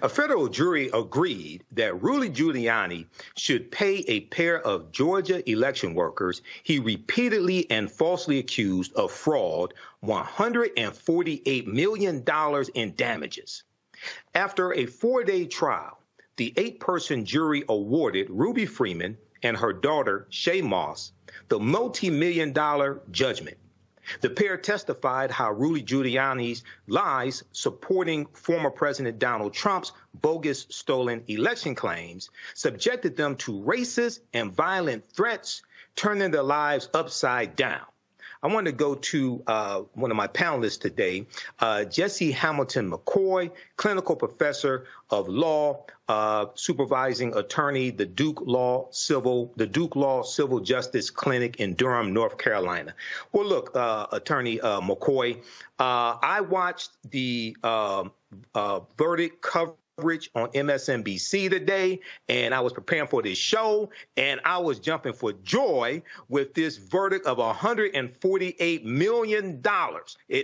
A federal jury agreed that Rudy Giuliani should pay a pair of Georgia election workers he repeatedly and falsely accused of fraud $148 million in damages. After a 4-day trial, the 8-person jury awarded Ruby Freeman and her daughter, Shaye Moss, the multi-million-dollar judgment. The pair testified how Rudy Giuliani's lies supporting former President Donald Trump's bogus stolen election claims subjected them to racist and violent threats, turning their lives upside down. I want to go to one of my panelists today, Jesse Hamilton McCoy, clinical professor of law, supervising attorney, the Duke Law Civil Justice Clinic in Durham, North Carolina. Well, look, Attorney McCoy, I watched the verdict coverage on MSNBC today, and I was preparing for this show, and I was jumping for joy with this verdict of $148 million.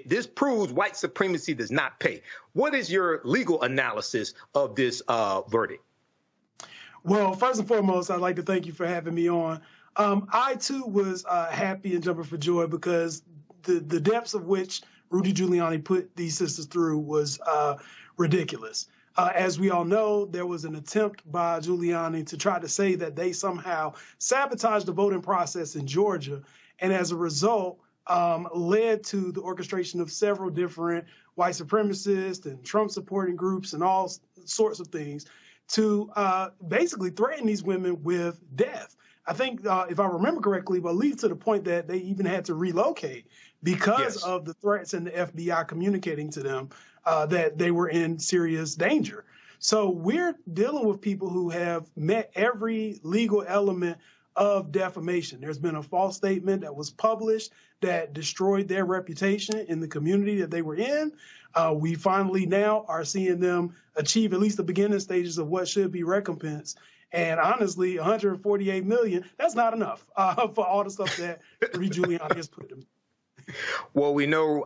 This proves white supremacy does not pay. What is your legal analysis of this verdict? Well, first and foremost, I'd like to thank you for having me on. I, too, was happy and jumping for joy because the depths of which Rudy Giuliani put these sisters through was ridiculous. As we all know, there was an attempt by Giuliani to try to say that they somehow sabotaged the voting process in Georgia, and as a result, led to the orchestration of several different white supremacist and Trump-supporting groups and all sorts of things to basically threaten these women with death. I think, if I remember correctly, but lead to the point that they even had to relocate because of the threats and the FBI communicating to them that they were in serious danger. So we're dealing with people who have met every legal element of defamation. There's been a false statement that was published that destroyed their reputation in the community that they were in. We finally now are seeing them achieve at least the beginning stages of what should be recompense. And honestly, $148 million, that's not enough for all the stuff that Rudy Giuliani has put them. Well, we know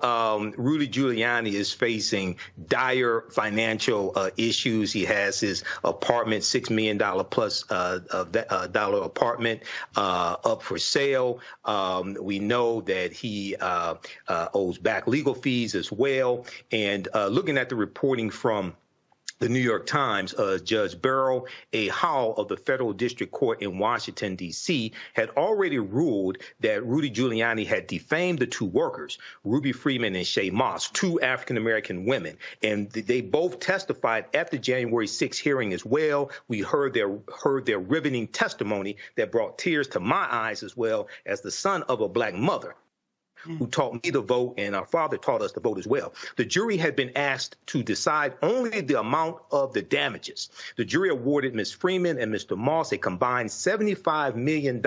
Rudy Giuliani is facing dire financial issues. He has his apartment, $6 million plus dollar apartment up for sale. We know that he owes back legal fees as well. And looking at the reporting from the New York Times, Judge Beryl A. Howell of the Federal District Court in Washington, D.C., had already ruled that Rudy Giuliani had defamed the 2 workers, Ruby Freeman and Shaye Moss, 2 African-American women. And they both testified at the January 6th hearing as well. We heard their riveting testimony that brought tears to my eyes as well as the son of a black mother who taught me to vote, and our father taught us to vote as well. The jury had been asked to decide only the amount of the damages. The jury awarded Ms. Freeman and Mr. Moss a combined $75 million.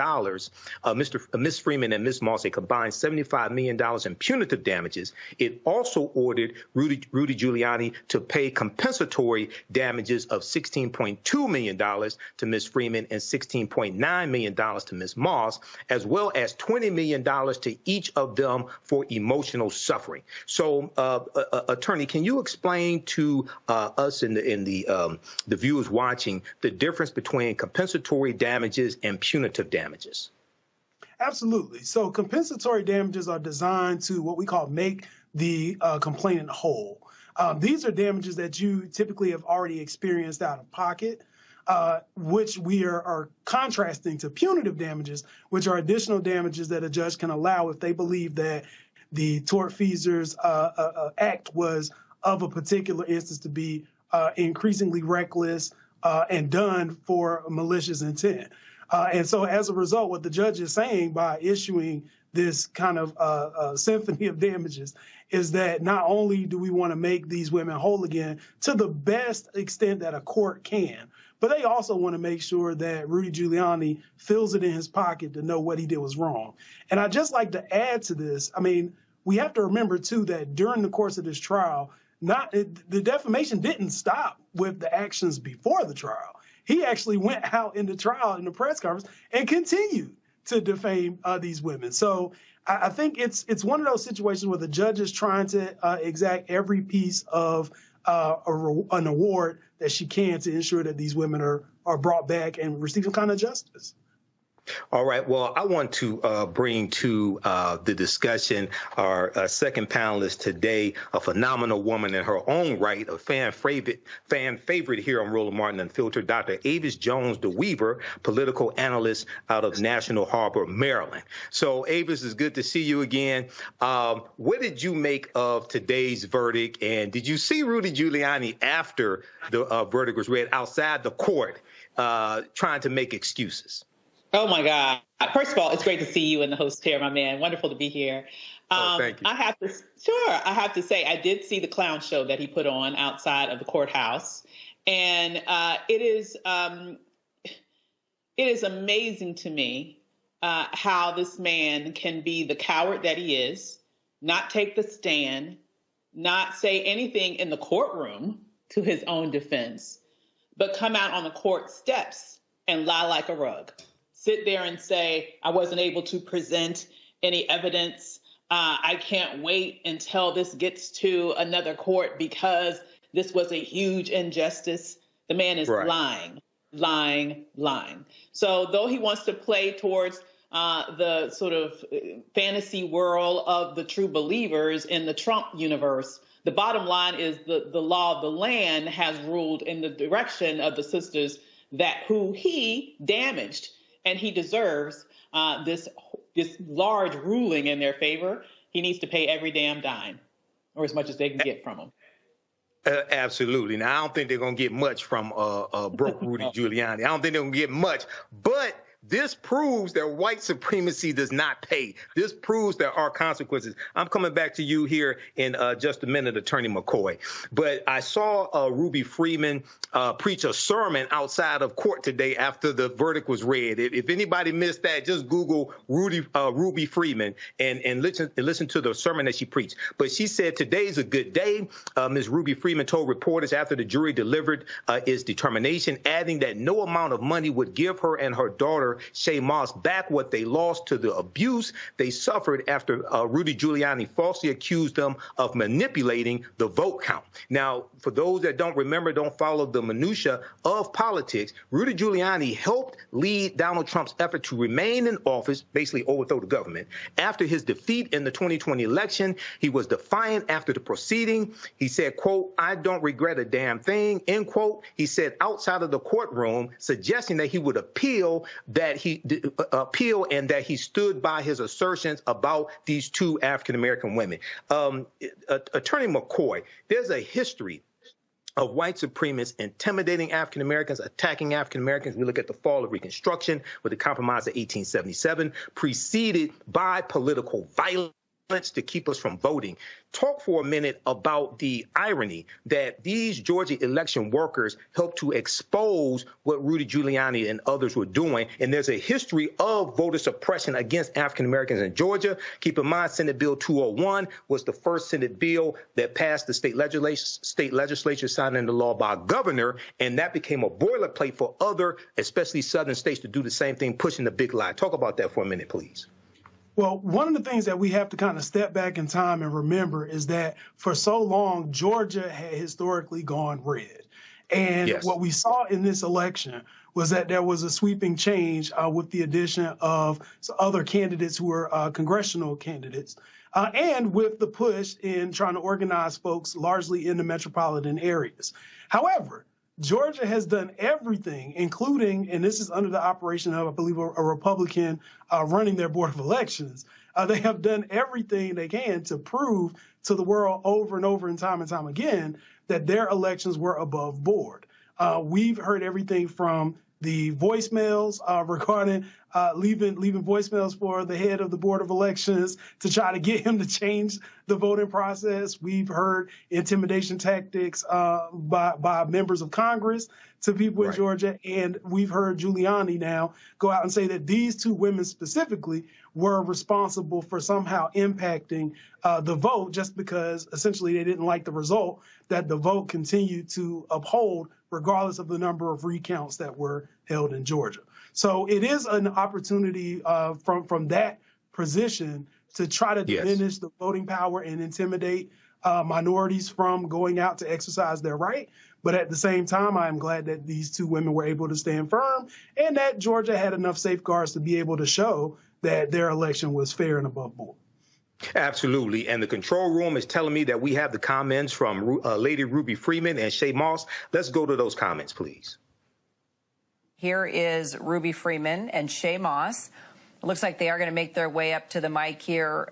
Ms. Freeman and Ms. Moss a combined $75 million in punitive damages. It also ordered Rudy Giuliani to pay compensatory damages of $16.2 million to Ms. Freeman and $16.9 million to Ms. Moss, as well as $20 million to each of them for emotional suffering. So, attorney, can you explain to us and the viewers watching the difference between compensatory damages and punitive damages? Absolutely. So compensatory damages are designed to what we call make the complainant whole. These are damages that you typically have already experienced out of pocket, which we are contrasting to punitive damages, which are additional damages that a judge can allow if they believe that the tortfeasor's act was of a particular instance to be increasingly reckless and done for malicious intent. And so as a result, what the judge is saying by issuing this kind of symphony of damages is that not only do we want to make these women whole again to the best extent that a court can, but they also want to make sure that Rudy Giuliani feels it in his pocket to know what he did was wrong. And I'd just like to add to this, I mean, we have to remember, too, that during the course of this trial, the defamation didn't stop with the actions before the trial. He actually went out in the trial in the press conference and continued to defame these women. So I think it's one of those situations where the judge is trying to exact every piece of an award that she can to ensure that these women are brought back and receive some kind of justice. All right. Well, I want to bring to the discussion our second panelist today, a phenomenal woman in her own right, a fan favorite here on Roland Martin Unfiltered, Dr. Avis Jones DeWeaver, political analyst out of National Harbor, Maryland. So, Avis, it's good to see you again. What did you make of today's verdict? And did you see Rudy Giuliani after the verdict was read outside the court trying to make excuses? Oh, my God. First of all, it's great to see you in the host chair, my man. Wonderful to be here. Thank you. I have to say, I did see the clown show that he put on outside of the courthouse. And it is amazing to me how this man can be the coward that he is, not take the stand, not say anything in the courtroom to his own defense, but come out on the court steps and lie like a rug. Sit there and say, I wasn't able to present any evidence. I can't wait until this gets to another court because this was a huge injustice. The man is lying. So though he wants to play towards the sort of fantasy world of the true believers in the Trump universe, the bottom line is the law of the land has ruled in the direction of the sisters that who he damaged. And he deserves this large ruling in their favor. He needs to pay every damn dime, or as much as they can get from him. Absolutely. Now, I don't think they're going to get much from broke Rudy Giuliani. I don't think they're going to get much. But this proves that white supremacy does not pay. This proves there are consequences. I'm coming back to you here in just a minute, Attorney McCoy. But I saw Ruby Freeman preach a sermon outside of court today after the verdict was read. If anybody missed that, just Google Ruby Freeman and listen to the sermon that she preached. But she said today's a good day. Ms. Ruby Freeman told reporters after the jury delivered its determination, adding that no amount of money would give her and her daughter Shaye Moss back what they lost to the abuse they suffered after Rudy Giuliani falsely accused them of manipulating the vote count. Now, for those that don't remember, don't follow the minutia of politics, Rudy Giuliani helped lead Donald Trump's effort to remain in office, basically overthrow the government. After his defeat in the 2020 election, he was defiant after the proceeding. He said, quote, "I don't regret a damn thing," end quote. He said outside of the courtroom, suggesting that he would appeal and that he stood by his assertions about these two African-American women. Attorney McCoy, there's a history of white supremacists intimidating African-Americans, attacking African-Americans. We look at the fall of Reconstruction with the Compromise of 1877, preceded by political violence to keep us from voting. Talk for a minute about the irony that these Georgia election workers helped to expose what Rudy Giuliani and others were doing. And there's a history of voter suppression against African Americans in Georgia. Keep in mind, Senate Bill 201 was the first Senate bill that passed the state legislature signing into law by a governor. And that became a boilerplate for other, especially southern states, to do the same thing, pushing the big lie. Talk about that for a minute, please. Well, one of the things that we have to kind of step back in time and remember is that for so long, Georgia had historically gone red. And what we saw in this election was that there was a sweeping change with the addition of other candidates who were congressional candidates, and with the push in trying to organize folks largely in the metropolitan areas. However, Georgia has done everything, including, and this is under the operation of, I believe, a Republican running their board of elections. They have done everything they can to prove to the world over and over and time again that their elections were above board. We've heard everything from the voicemails regarding leaving voicemails for the head of the Board of Elections to try to get him to change the voting process. We've heard intimidation tactics by members of Congress to people in Georgia. And we've heard Giuliani now go out and say that these two women specifically were responsible for somehow impacting the vote just because essentially they didn't like the result that the vote continued to uphold regardless of the number of recounts that were held in Georgia. So it is an opportunity from that position to try to diminish the voting power and intimidate minorities from going out to exercise their right. But at the same time, I am glad that these two women were able to stand firm and that Georgia had enough safeguards to be able to show that their election was fair and above board. Absolutely. And the control room is telling me that we have the comments from Lady Ruby Freeman and Shaye Moss. Let's go to those comments, please. Here is Ruby Freeman and Shaye Moss. It looks like they are going to make their way up to the mic here,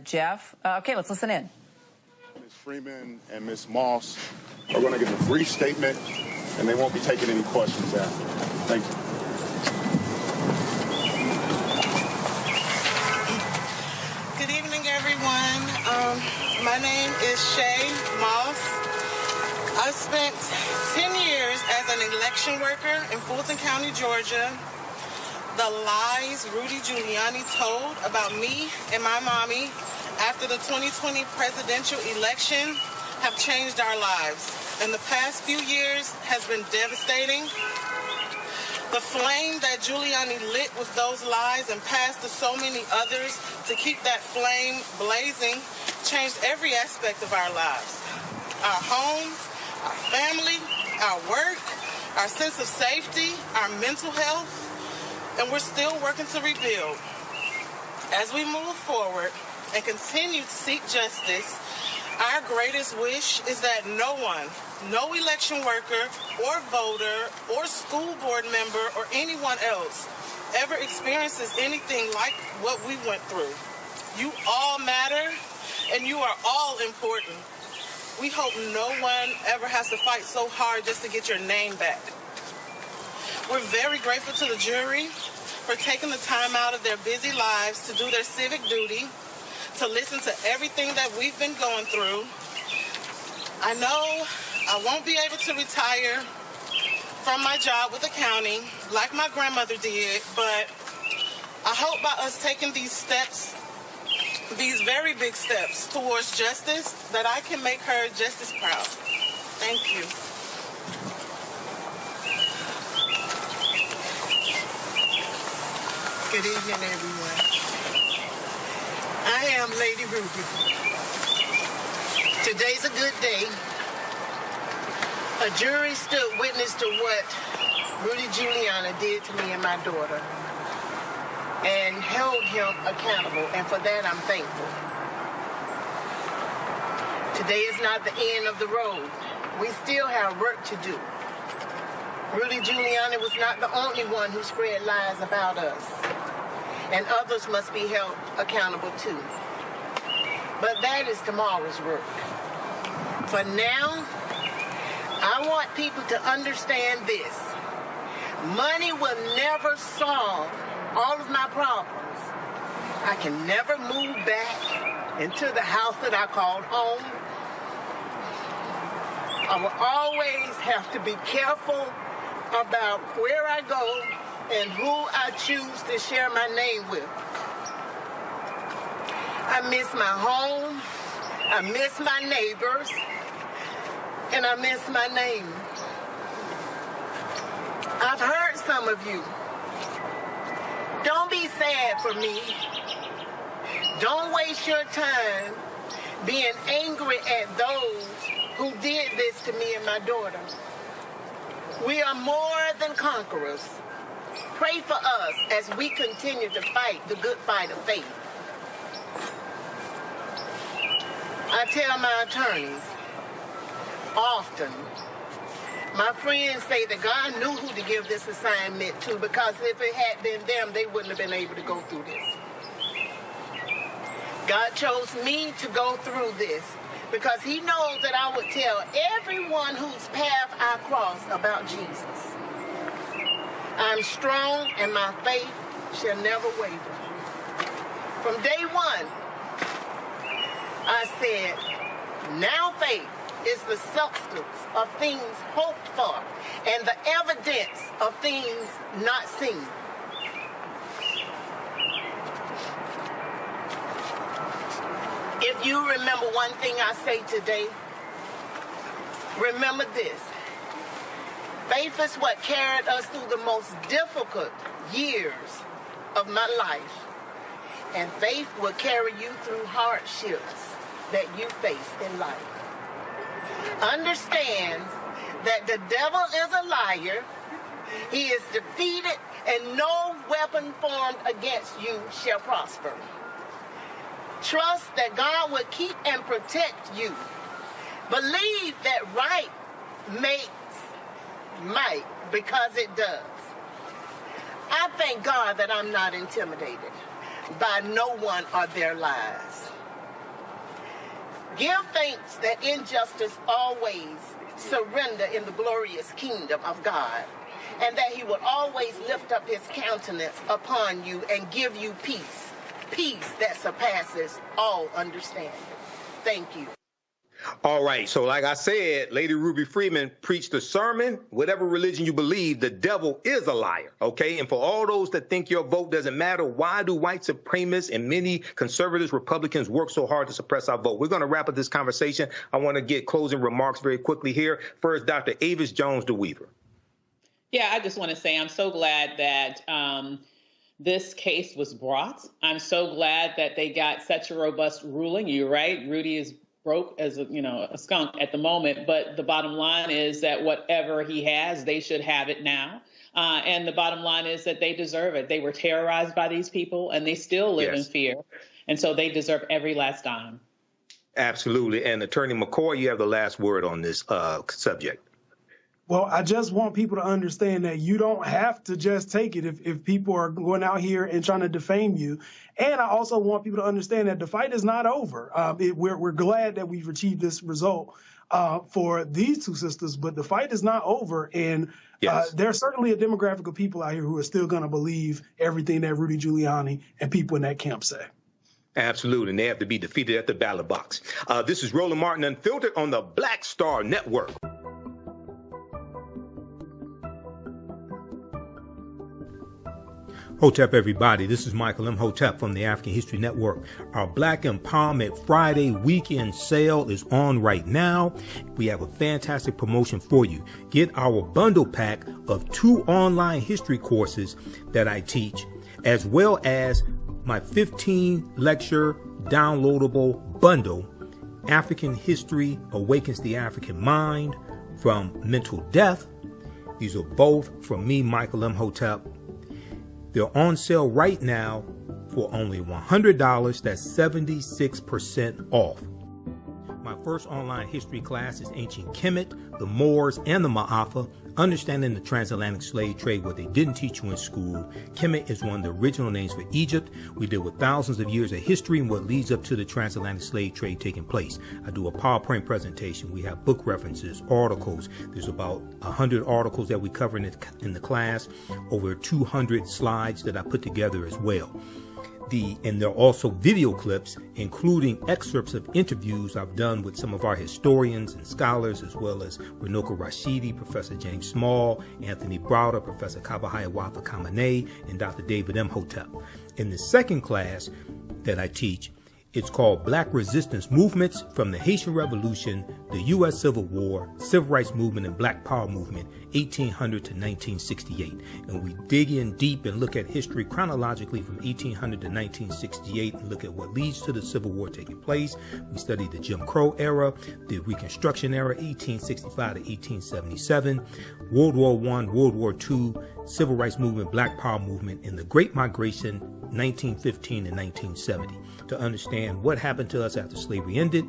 Jeff. Okay, let's listen in. Ms. Freeman and Ms. Moss are going to give a brief statement, and they won't be taking any questions after. Thank you. Good evening, everyone. My name is Shaye Moss. I spent 10 years as an election worker in Fulton County, Georgia. The lies Rudy Giuliani told about me and my mommy after the 2020 presidential election have changed our lives. And the past few years has been devastating. The flame that Giuliani lit with those lies and passed to so many others to keep that flame blazing changed every aspect of our lives. Our homes, our family, our work, our sense of safety, our mental health, and we're still working to rebuild. As we move forward and continue to seek justice, our greatest wish is that no one, no election worker or voter or school board member or anyone else ever experiences anything like what we went through. You all matter and you are all important. We hope no one ever has to fight so hard just to get your name back. We're very grateful to the jury for taking the time out of their busy lives to do their civic duty, to listen to everything that we've been going through. I know I won't be able to retire from my job with the county like my grandmother did, but I hope by us taking these steps, these very big steps towards justice, that I can make her just as proud. Thank you. Good evening, everyone. I am Lady Ruby. Today's a good day. A jury stood witness to what Rudy Giuliani did to me and my daughter and held him accountable, and for that I'm thankful. Today is not the end of the road. We still have work to do. Rudy Giuliani was not the only one who spread lies about us, and others must be held accountable too. But that is tomorrow's work. For now, I want people to understand this. Money will never solve all of my problems. I can never move back into the house that I called home. I will always have to be careful about where I go and who I choose to share my name with. I miss my home, I miss my neighbors, and I miss my name. I've heard some of you. Don't be sad for me. Don't waste your time being angry at those who did this to me and my daughter. We are more than conquerors. Pray for us as we continue to fight the good fight of faith. I tell my attorneys often, my friends say that God knew who to give this assignment to, because if it had been them, they wouldn't have been able to go through this. God chose me to go through this because he knows that I would tell everyone whose path I cross about Jesus. I'm strong and my faith shall never waver. From day one, I said, now faith is the substance of things hoped for and the evidence of things not seen. If you remember one thing I say today, remember this. Faith is what carried us through the most difficult years of my life. And faith will carry you through hardships that you face in life. Understand that the devil is a liar. He is defeated, and no weapon formed against you shall prosper. Trust that God will keep and protect you. Believe that right makes might, because it does. I thank God that I'm not intimidated by no one or their lies. Give thanks that injustice always surrender in the glorious kingdom of God, and that he will always lift up his countenance upon you and give you peace, peace that surpasses all understanding. Thank you. All right. So like I said, Lady Ruby Freeman preached a sermon. Whatever religion you believe, the devil is a liar. OK, and for all those that think your vote doesn't matter, why do white supremacists and many conservatives, Republicans work so hard to suppress our vote? We're going to wrap up this conversation. I want to get closing remarks very quickly here. First, Dr. Avis Jones-DeWeaver. Yeah, I just want to say I'm so glad that this case was brought. I'm so glad that they got such a robust ruling. You're right. Rudy is broke as a skunk at the moment, but the bottom line is that whatever he has, they should have it now. And the bottom line is that they deserve it. They were terrorized by these people, and they still live in fear. And so they deserve every last dime. Absolutely. And Attorney McCoy, you have the last word on this subject. Well, I just want people to understand that you don't have to just take it if people are going out here and trying to defame you. And I also want people to understand that the fight is not over. We're glad that we've achieved this result for these two sisters, but the fight is not over. And there's certainly a demographic of people out here who are still going to believe everything that Rudy Giuliani and people in that camp say. Absolutely. And they have to be defeated at the ballot box. This is Roland Martin Unfiltered on the Black Star Network. Hotep, everybody. This is Michael Imhotep from the African History Network. Our Black Empowerment Friday weekend sale is on right now. We have a fantastic promotion for you. Get our bundle pack of 2 online history courses that I teach, as well as my 15 lecture downloadable bundle, African History Awakens the African Mind from Mental Death. These are both from me, Michael Imhotep. They're on sale right now for only $100. That's 76% off. My first online history class is Ancient Kemet, the Moors, and the Ma'afa, Understanding the Transatlantic Slave Trade, what they didn't teach you in school. Kemet is one of the original names for Egypt. We deal with thousands of years of history and what leads up to the transatlantic slave trade taking place. I do a PowerPoint presentation. We have book references, articles. There's about 100 articles that we cover in the class, over 200 slides that I put together as well. And there are also video clips, including excerpts of interviews I've done with some of our historians and scholars, as well as Renuka Rashidi, Professor James Small, Anthony Browder, Professor Kabahayawafa Kamene, and Dr. David Imhotep. In the second class that I teach, it's called Black Resistance Movements from the Haitian Revolution, the U.S. Civil War, Civil Rights Movement, and Black Power Movement, 1800 to 1968. And we dig in deep and look at history chronologically from 1800 to 1968 and look at what leads to the Civil War taking place. We study the Jim Crow era, the Reconstruction era, 1865 to 1877, World War I, World War II, Civil Rights Movement, Black Power Movement, and the Great Migration, 1915 and 1970, to understand what happened to us after slavery ended,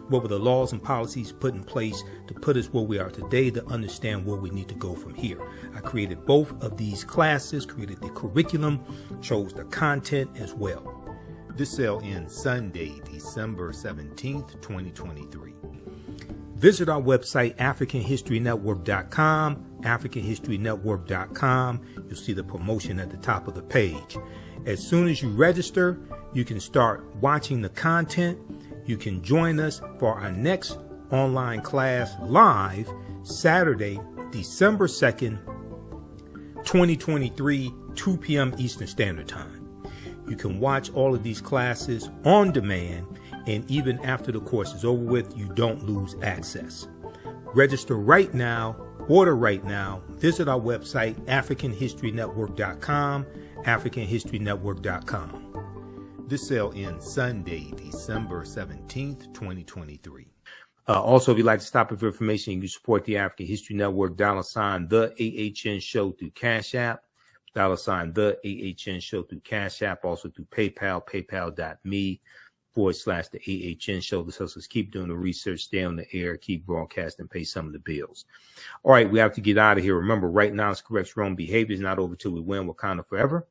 what were the laws and policies put in place to put us where we are today, to understand where we need to go from here. I created both of these classes, created the curriculum, chose the content as well. This sale ends Sunday, December 17th, 2023. Visit our website, AfricanHistoryNetwork.com, AfricanHistoryNetwork.com. You'll see the promotion at the top of the page. As soon as you register, you can start watching the content. You can join us for our next online class live Saturday, December 2nd, 2023, 2 p.m. Eastern Standard Time. You can watch all of these classes on demand, and even after the course is over with, you don't lose access. Register right now, order right now, visit our website, AfricanHistoryNetwork.com, AfricanHistoryNetwork.com. This sale ends Sunday, December 17th, 2023. Also, if you'd like to stop it for information, you can support the African History Network, $, the AHN Show through Cash App, $, the AHN Show through Cash App, also through PayPal, paypal.me/the AHN Show. This helps us keep doing the research, stay on the air, keep broadcasting, pay some of the bills. All right, we have to get out of here. Remember, right now, it's correct wrong behavior is not over till we win. Wakanda forever.